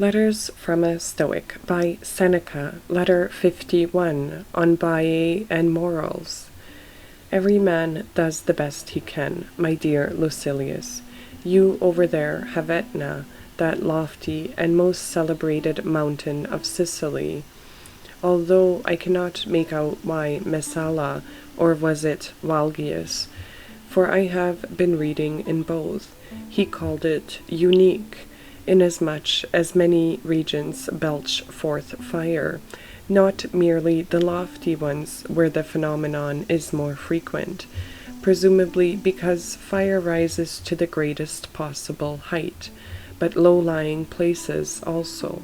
Letters from a Stoic by Seneca, Letter 51, on Baiae and Morals. Every man does the best he can, my dear Lucilius. You over there have Etna, that lofty and most celebrated mountain of Sicily. Although I cannot make out why Messala, or was it Valgius, for I have been reading in both, he called it unique, inasmuch as many regions belch forth fire, not merely the lofty ones where the phenomenon is more frequent, presumably because fire rises to the greatest possible height, but low-lying places also.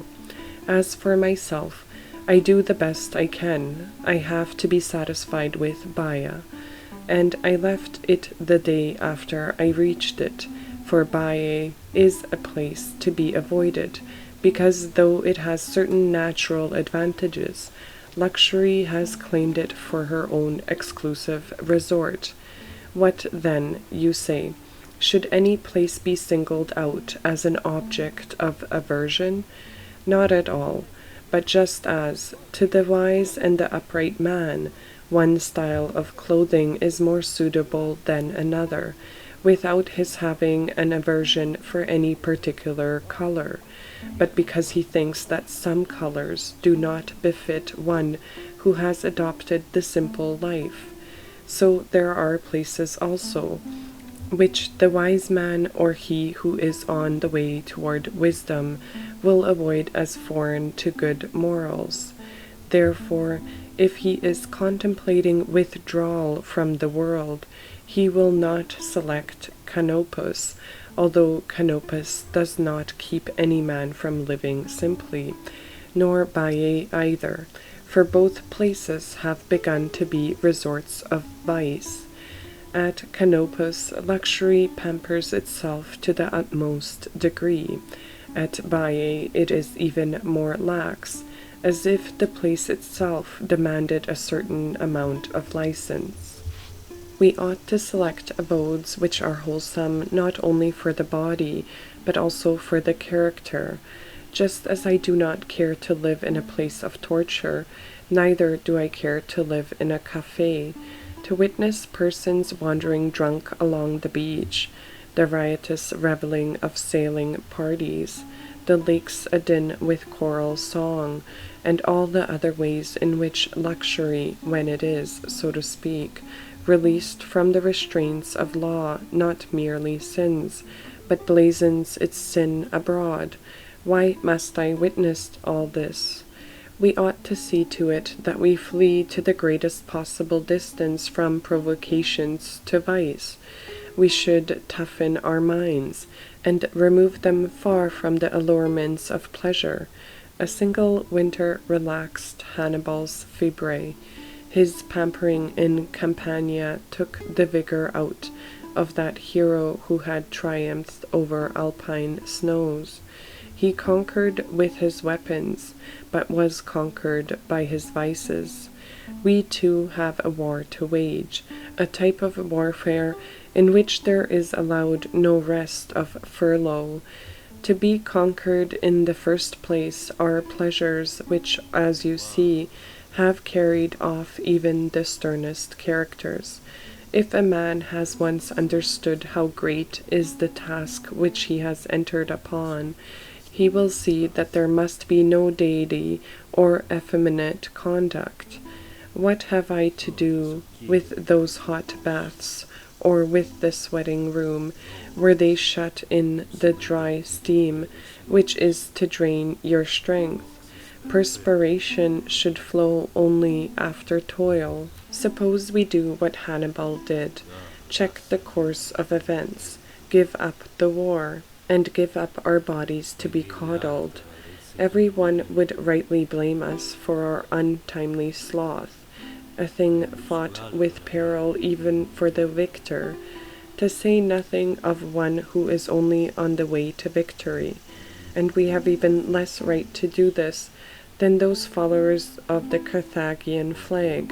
As for myself, I do the best I can. I have to be satisfied with Baiae, and I left it the day after I reached it, for Baiae is a place to be avoided, because though it has certain natural advantages, luxury has claimed it for her own exclusive resort. What, then, you say, should any place be singled out as an object of aversion? Not at all, but just as, to the wise and the upright man, one style of clothing is more suitable than another, without his having an aversion for any particular color, but because he thinks that some colors do not befit one who has adopted the simple life. So there are places also, which the wise man or he who is on the way toward wisdom will avoid as foreign to good morals. Therefore, if he is contemplating withdrawal from the world, he will not select Canopus, although Canopus does not keep any man from living simply, nor Baiae either, for both places have begun to be resorts of vice. At Canopus, luxury pampers itself to the utmost degree. At Baiae it is even more lax, as if the place itself demanded a certain amount of license. We ought to select abodes which are wholesome not only for the body, but also for the character. Just as I do not care to live in a place of torture, neither do I care to live in a café, to witness persons wandering drunk along the beach, the riotous reveling of sailing parties, the lakes adin with choral song, and all the other ways in which luxury, when it is, so to speak, released from the restraints of law, not merely sins, but blazons its sin abroad. Why must I witness all this? We ought to see to it that we flee to the greatest possible distance from provocations to vice. We should toughen our minds, and remove them far from the allurements of pleasure. A single winter relaxed Hannibal's fibrae. His pampering in Campania took the vigor out of that hero who had triumphed over alpine snows. He conquered with his weapons, but was conquered by his vices. We too have a war to wage, a type of warfare in which there is allowed no rest of furlough. To be conquered in the first place are pleasures which, as you see, have carried off even the sternest characters. If a man has once understood how great is the task which he has entered upon, he will see that there must be no deity or effeminate conduct. What have I to do with those hot baths, or with the sweating room, where they shut in the dry steam, which is to drain your strength? Perspiration should flow only after toil. Suppose we do what Hannibal did, check the course of events, give up the war, and give up our bodies to be coddled. Every one would rightly blame us for our untimely sloth, a thing fought with peril even for the victor, to say nothing of one who is only on the way to victory. And we have even less right to do this than those followers of the Carthaginian flag,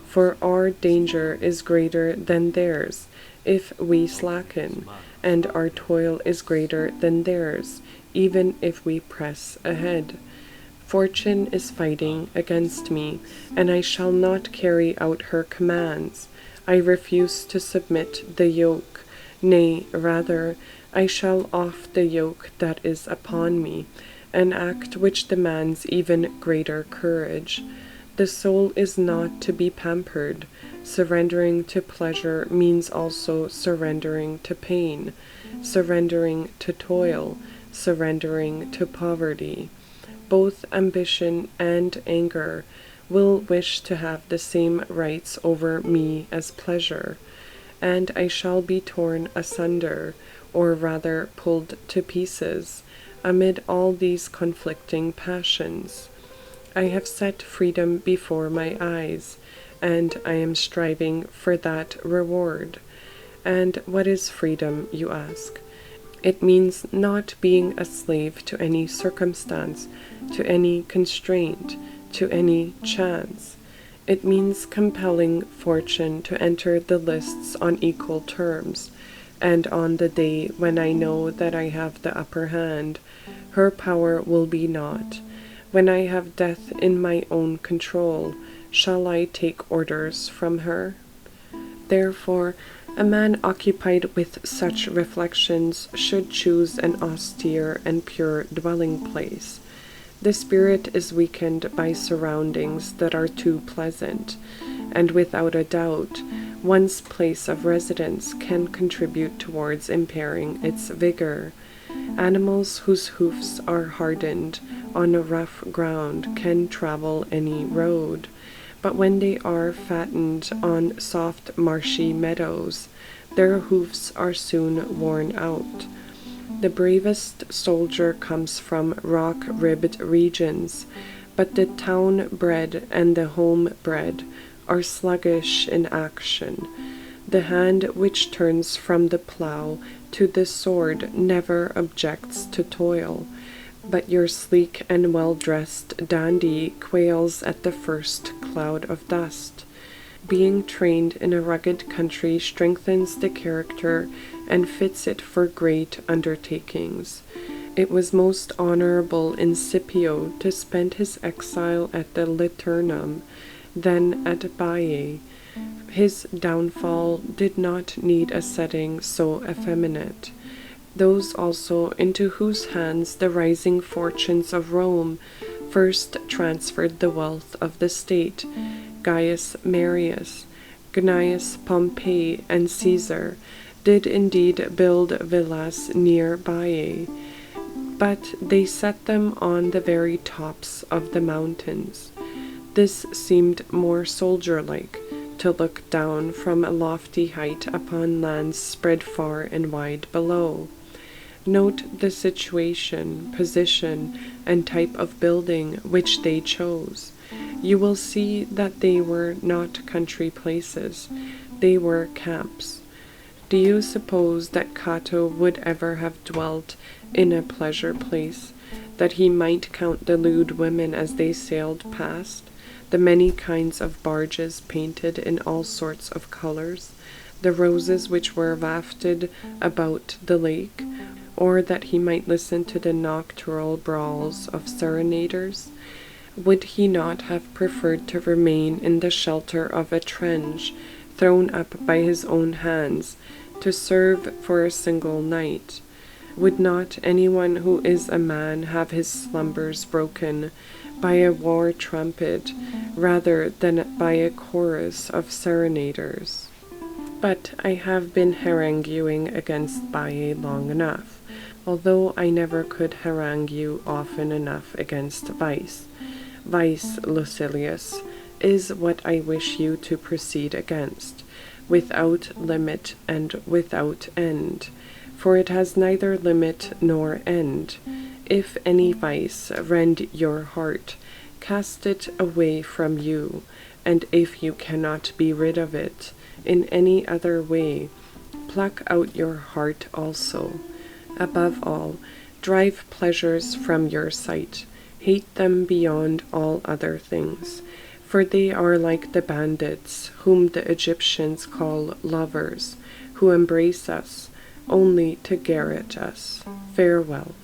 for our danger is greater than theirs if we slacken, and our toil is greater than theirs, even if we press ahead. Fortune is fighting against me, and I shall not carry out her commands. I refuse to submit the yoke. Nay, rather, I shall off the yoke that is upon me, an act which demands even greater courage. The soul is not to be pampered. Surrendering to pleasure means also surrendering to pain, surrendering to toil, surrendering to poverty. Both ambition and anger will wish to have the same rights over me as pleasure, and I shall be torn asunder, or rather pulled to pieces, amid all these conflicting passions. I have set freedom before my eyes, and I am striving for that reward. And what is freedom, you ask? It means not being a slave to any circumstance, to any constraint, to any chance. It means compelling fortune to enter the lists on equal terms, and on the day when I know that I have the upper hand, her power will be naught. When I have death in my own control, shall I take orders from her? Therefore, a man occupied with such reflections should choose an austere and pure dwelling place. The spirit is weakened by surroundings that are too pleasant, and without a doubt, one's place of residence can contribute towards impairing its vigor. Animals whose hoofs are hardened on a rough ground can travel any road, but when they are fattened on soft marshy meadows, their hoofs are soon worn out. The bravest soldier comes from rock-ribbed regions, but the town-bred and the home-bred are sluggish in action. The hand which turns from the plough to the sword never objects to toil, but your sleek and well-dressed dandy quails at the first cloud of dust. Being trained in a rugged country strengthens the character and fits it for great undertakings. It was most honorable in Scipio to spend his exile at the Liternum, then at Baiae. His downfall did not need a setting so effeminate. Those also into whose hands the rising fortunes of Rome first transferred the wealth of the state, Gaius Marius, Gnaeus Pompey, and Caesar, did indeed build villas near Baiae, but they set them on the very tops of the mountains. This seemed more soldier-like, to look down from a lofty height upon lands spread far and wide below. Note the situation, position, and type of building which they chose. You will see that they were not country places, they were camps. Do you suppose that Cato would ever have dwelt in a pleasure place, that he might count the lewd women as they sailed past, the many kinds of barges painted in all sorts of colors, the roses which were wafted about the lake, or that he might listen to the nocturnal brawls of serenaders? Would he not have preferred to remain in the shelter of a trench, thrown up by his own hands, to serve for a single night? Would not anyone who is a man have his slumbers broken by a war trumpet rather than by a chorus of serenaders? But I have been haranguing against Baiae long enough, although I never could harangue you often enough against vice. Vice, Lucilius, is what I wish you to proceed against, without limit and without end, for it has neither limit nor end. If any vice rend your heart, cast it away from you, and if you cannot be rid of it in any other way, pluck out your heart also. Above all, drive pleasures from your sight, hate them beyond all other things, for they are like the bandits whom the Egyptians call lovers, who embrace us only to garrote us. Farewell.